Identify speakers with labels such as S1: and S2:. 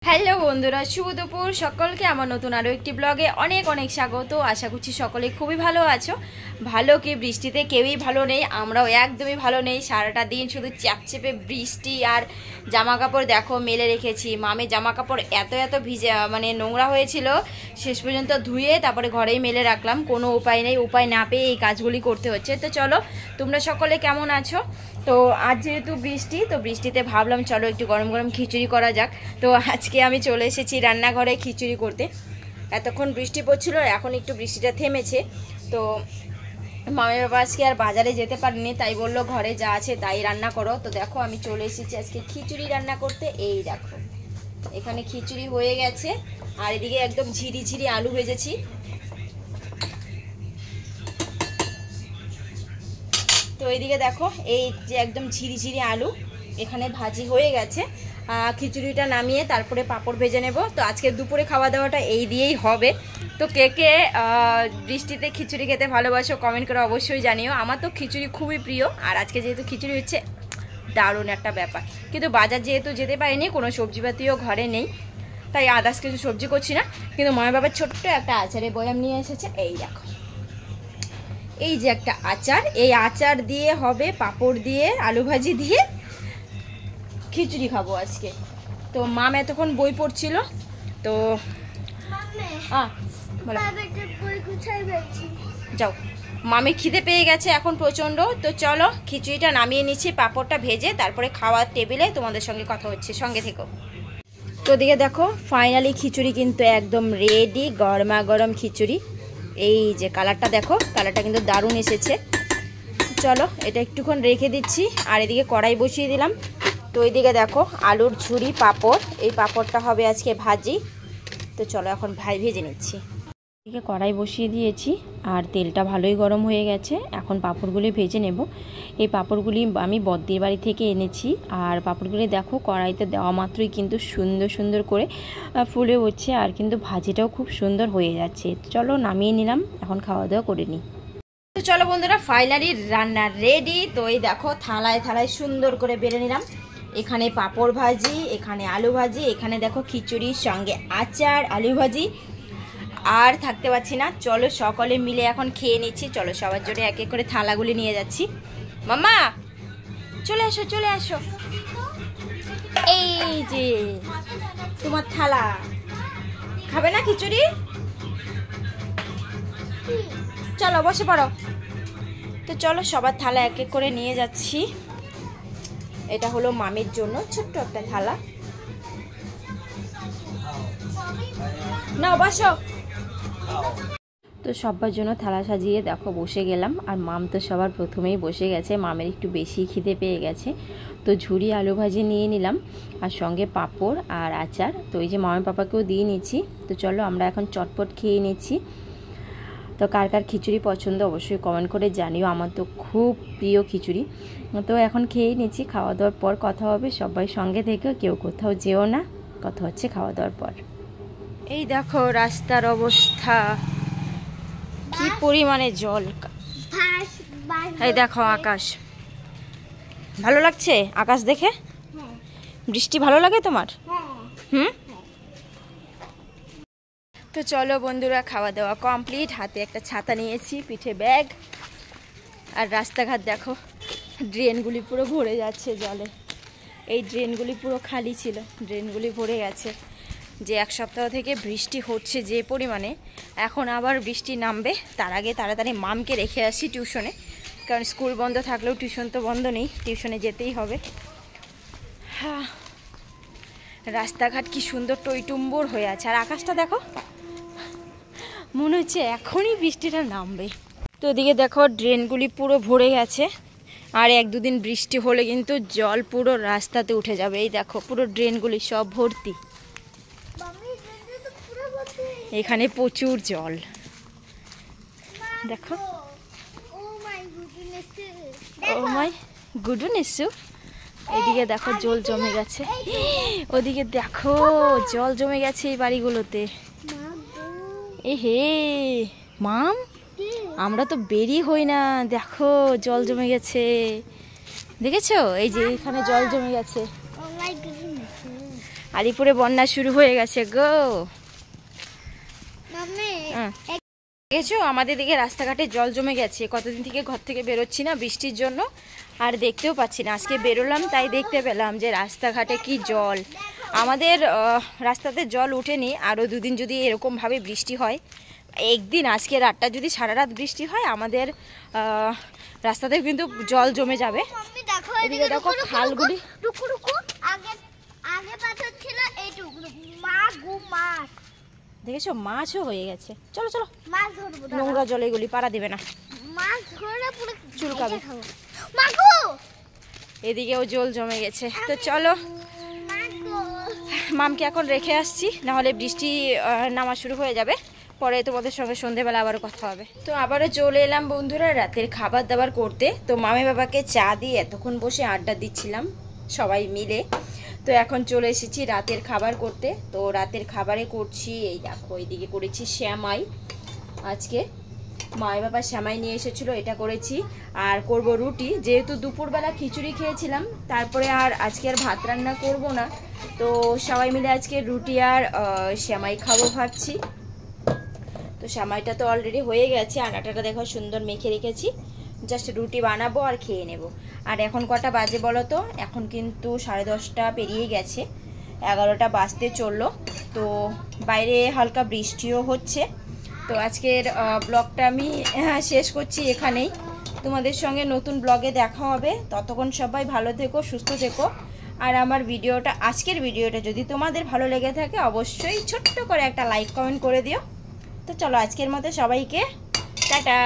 S1: Hello বন্ধুরা, শুভ দুপুর সকলকে আমার নতুন আরও একটি ব্লগে অনেক অনেক স্বাগত। আশা করছি সকলে খুবই ভালো আছো। ভালো কি বৃষ্টিতে কেউই ভালো নেই, আমরাও একদমই ভালো নেই। সারাটা দিন শুধু চ্যাপচেপে বৃষ্টি আর জামা কাপড় দেখো মেলে রেখেছি। মামের জামা কাপড় এত এত ভিজে মানে নোংরা হয়েছিল, শেষ পর্যন্ত ধুয়ে তারপরে ঘরেই মেলে রাখলাম। কোনো উপায় নেই, উপায় না পেয়ে এই কাজগুলি করতে হচ্ছে। তো চলো, তোমরা সকলে কেমন আছো? তো আজ যেহেতু বৃষ্টি, তো বৃষ্টিতে ভাবলাম চলো একটু গরম গরম খিচুড়ি করা যাক। তো আজকে আমি চলে এসেছি রান্নাঘরে খিচুড়ি করতে। এতক্ষণ বৃষ্টি পড়ছিল, এখন একটু বৃষ্টিটা থেমেছে। তো মামের বাবা আজকে আর বাজারে যেতে পারেনি, তাই বললো ঘরে যা আছে তাই রান্না করো। তো দেখো আমি চলে এসেছি আজকে খিচুড়ি রান্না করতে। এই দেখো এখানে খিচুড়ি হয়ে গেছে, আর এদিকে একদম ঝিরি ঝিরি আলু ভেজেছি। তো এইদিকে দেখো এই যে একদম ঝিরি ঝিরি আলু এখানে ভাজি হয়ে গেছে। খিচুড়িটা নামিয়ে তারপরে পাঁপড় ভেজে নেব। তো আজকে দুপুরে খাওয়া দাওয়াটা এই দিয়েই হবে। তো কে কে বৃষ্টিতে খিচুড়ি খেতে ভালোবাসো কমেন্ট করে অবশ্যই জানিও। আমার তো খিচুড়ি খুবই প্রিয়, আর আজকে যেহেতু খিচুড়ি হচ্ছে দারুণ একটা ব্যাপার। কিন্তু বাজার যেহেতু যেতে পারিনি, কোনো সবজিপাতিও ঘরে নেই, তাই আদার্স কিছু সবজি করছি না। কিন্তু মায়ের বাবার ছোট্ট একটা আচারের বয়াম নিয়ে এসেছে। এই দেখো এই যে একটা আচার, এই আচার দিয়ে হবে পাঁপড় দিয়ে আলু ভাজি দিয়ে খিচুড়ি খাবো আজকে। তো মাম এতক্ষণ বই পড়ছিল। তো যাও, মামি খিদে পেয়ে গেছে এখন প্রচণ্ড। তো চলো খিচুড়িটা নামিয়ে নিচ্ছি, পাঁপড়টা ভেজে তারপরে খাওয়ার টেবিলে তোমাদের সঙ্গে কথা হচ্ছে, সঙ্গে থেকো। তো দিকে দেখো ফাইনালি খিচুড়ি কিন্তু একদম রেডি, গরমা গরম খিচুড়ি। এই যে কালারটা দেখো, কালারটা কিন্তু দারুণ এসেছে। চলো এটা একটুক্ষণ রেখে দিচ্ছি, আর এদিকে কড়াই বসিয়ে দিলাম। তো এইদিকে দেখো আলুর ঝুরি পাঁপড়, এই পাঁপড়টা হবে আজকে ভাজি। তো চলো এখন ভেজে নিচ্ছি। এদিকে কড়াই বসিয়ে দিয়েছি, আর তেলটা ভালোই গরম হয়ে গেছে। এখন পাঁপড়গুলি ভেজে নেব। এই পাঁপড়গুলি আমি বদ্দির বাড়ি থেকে এনেছি, আর পাঁপড়গুলি দেখো কড়াইতে দেওয়া মাত্রই কিন্তু সুন্দর সুন্দর করে ফুলে উঠছে, আর কিন্তু ভাজিটাও খুব সুন্দর হয়ে যাচ্ছে। চলো নামিয়ে নিলাম, এখন খাওয়া দাওয়া করে নিই। তো চলো বন্ধুরা ফাইনালি রান্না রেডি। তো এই দেখো থালায় থালায় সুন্দর করে বেড়ে নিলাম। এখানে পাঁপড় ভাজি, এখানে আলু ভাজি, এখানে দেখো খিচুড়ির সঙ্গে আচার, আলু ভাজি। আর থাকতে পারছি না, চলো সকলে মিলে এখন খেয়ে নিচ্ছি। চলো সবার জন্য এক এক করে থালাগুলি নিয়ে যাচ্ছি। মাম্মা চলে আসো, চলে আসো। এই যে তোমার থালা, খাবে না খিচুড়ি? চলো বসে পড়ো। তো চলো সবার থালা এক এক করে নিয়ে যাচ্ছি। এটা হলো মামির জন্য ছোট্ট একটা থালা। না বসো। তো সবার জন্য থালা সাজিয়ে দেখো বসে গেলাম, আর মাম তো সবার প্রথমেই বসে গেছে। মামের একটু বেশি খিদে পেয়ে গেছে, তো ঝুরি আলু ভাজি নিয়ে নিলাম, আর সঙ্গে পাঁপড় আর আচার। তো এই যে মামের পাপাকেও দিয়ে নিচ্ছি। তো চলো আমরা এখন চটপট খেয়ে নিচ্ছি। তো কার কার খিচুড়ি পছন্দ অবশ্যই কমেন্ট করে জানিও, আমার তো খুব প্রিয় খিচুড়ি। তো এখন খেয়ে নিচ্ছি, খাওয়া দাওয়ার পর কথা হবে। সবাই সঙ্গে থেকে কেউ কোথাও যেও না, কথা হচ্ছে খাওয়া দাওয়ার পর। এই দেখো রাস্তার অবস্থা, কি পরিমাণে জল। এই দেখো আকাশ, ভালো লাগছে আকাশ দেখে? বৃষ্টি ভালো লাগে তোমার? তো চলো বন্ধুরা খাওয়া দাওয়া কমপ্লিট। হাতে একটা ছাতা নিয়েছি, পিঠে ব্যাগ, আর রাস্তাঘাট দেখো ড্রেনগুলি পুরো ভরে যাচ্ছে জলে। এই ড্রেনগুলি পুরো খালি ছিল, ড্রেনগুলি ভরে গেছে। যে এক সপ্তাহ থেকে বৃষ্টি হচ্ছে যে পরিমাণে, এখন আবার বৃষ্টি নামবে। তার আগে তাড়াতাড়ি মামকে রেখে আসি টিউশনে, কারণ স্কুল বন্ধ থাকলেও টিউশন তো বন্ধ নেই, টিউশনে যেতেই হবে। হ্যাঁ, রাস্তাঘাট কি সুন্দর টইটুম্বর হয়ে আছে, আর আকাশটা দেখো, মনে হচ্ছে এখনই বৃষ্টিটা নামবে। তো ওদিকে দেখো ড্রেনগুলি পুরো ভরে গেছে, আর এক দুদিন বৃষ্টি হলে কিন্তু জল পুরো রাস্তাতে উঠে যাবে। এই দেখো পুরো ড্রেনগুলি সব ভর্তি, এখানে প্রচুর জল দেখো। ও মাই গুডনেস, এদিকে দেখো জল জমে গেছে, ওদিকে দেখো জল জমে গেছে এই বাড়িগুলোতে। এ হে মাম, আমরা তো বেরি হই না, দেখো জল জমে গেছে, দেখেছো? এই যে এখানে জল জমে গেছে। আলিপুরে বন্যা শুরু হয়ে গেছে গো। দেখেছো আমাদের দিকে রাস্তাঘাটে জল জমে গেছে, কতদিন থেকে ঘর থেকে বেরোচ্ছি না বৃষ্টির জন্য, আর দেখতেও পাচ্ছি না। আজকে বেরোলাম তাই দেখতে পেলাম যে রাস্তাঘাটে কি জল। আমাদের রাস্তাতে জল উঠেনি, আরও দুদিন যদি এরকমভাবে বৃষ্টি হয়, একদিন আজকে রাতটা যদি সারা রাত বৃষ্টি হয়, আমাদের রাস্তাতে কিন্তু জল জমে যাবে। এদিকে দেখো খালগুলি, দেখেছো মাছও হয়ে গেছে। চলো চলো, নোংরা জল এগুলি পাড়া দেবে না, চুলকাবে। এদিকেও জল জমে গেছে। তো চলো মামকে এখন রেখে আসছি, নাহলে বৃষ্টি নামা শুরু হয়ে যাবে। পরে তোমাদের সঙ্গে সন্ধেবেলা আবারও কথা হবে। তো আবারও চলে এলাম বন্ধুরা রাতের খাবার দাবার করতে। তো মামে বাবাকে চা দিয়ে এতক্ষণ বসে আড্ডা দিচ্ছিলাম সবাই মিলে। তো এখন চলে এসেছি রাতের খাবার করতে। তো রাতের খাবারে করছি, এই দেখো এইদিকে করেছি শ্যামাই। আজকে মায়ের বাবা শ্যামাই নিয়ে এসেছিলো, এটা করেছি। আর করব রুটি, যেহেতু দুপুরবেলা খিচুড়ি খেয়েছিলাম, তারপরে আর আজকে আর ভাত রান্না করব না। তো সবাই মিলে আজকে রুটি আর শ্যামাই খাবো ভাবছি। তো শ্যামাইটা তো অলরেডি হয়ে গেছে, আটাটা দেখো সুন্দর মেখে রেখেছি, জাস্ট রুটি বানাবো আর খেয়ে নেব। আর এখন কটা বাজে বলো তো? এখন কিন্তু 10:30 পেরিয়ে গেছে, 11টা বাজতে চললো। তো বাইরে হালকা বৃষ্টিও হচ্ছে। তো আজকের ব্লগটা আমি শেষ করছি এখানেই। তোমাদের সঙ্গে নতুন ব্লগে দেখা হবে। ততক্ষণ সবাই ভালো থেকো, সুস্থ থেকো। আর আমার ভিডিওটা, আজকের ভিডিওটা যদি তোমাদের ভালো লেগে থাকে, অবশ্যই ছোট্ট করে একটা লাইক কমেন্ট করে দিও। তো চলো আজকের মতো সবাইকে টাটা।